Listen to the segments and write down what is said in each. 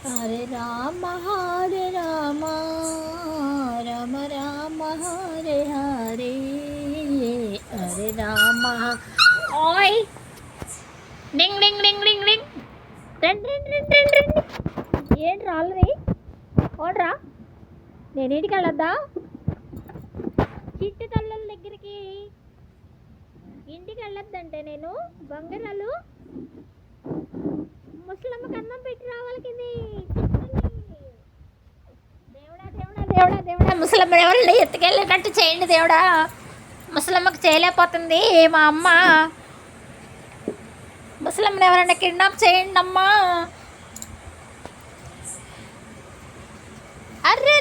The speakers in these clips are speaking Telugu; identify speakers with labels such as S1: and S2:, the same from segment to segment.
S1: హరే రామ హరే రామ రామ రామ హరే హరే హరే రామ. ఓయ్ డింగ్ డింగ్ డింగ్ డింగ్ డింగ్ రండి రండి రండి రండి రండి. ఏంటి రాళ్ళది ఓడ్రా. నేను ఇంటికి వెళ్ళొద్దా చిట్టి తల్లుల దగ్గరికి? ఇంటికి వెళ్ళొద్దంటే నేను బంగారాలు ముసలమ్మకి అన్నం పెట్టి రావాలి కింది. దేవుడా దేవుడా దేవుడా దేవుడా, ముసలమ్మ ఎవరు ఎత్తుకెళ్ళేటట్టు చేయండి దేవుడా. ముసలమ్మకి చేయలేకపోతుంది మా అమ్మ. ముసలమ్మని ఎవరైనా కిడ్నాప్ చేయండి అమ్మా. అర్రే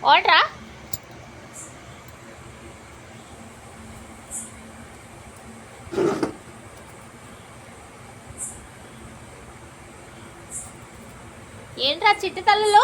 S1: ఓడ్రా. ఏంట్రా చిట్టి తల్లులు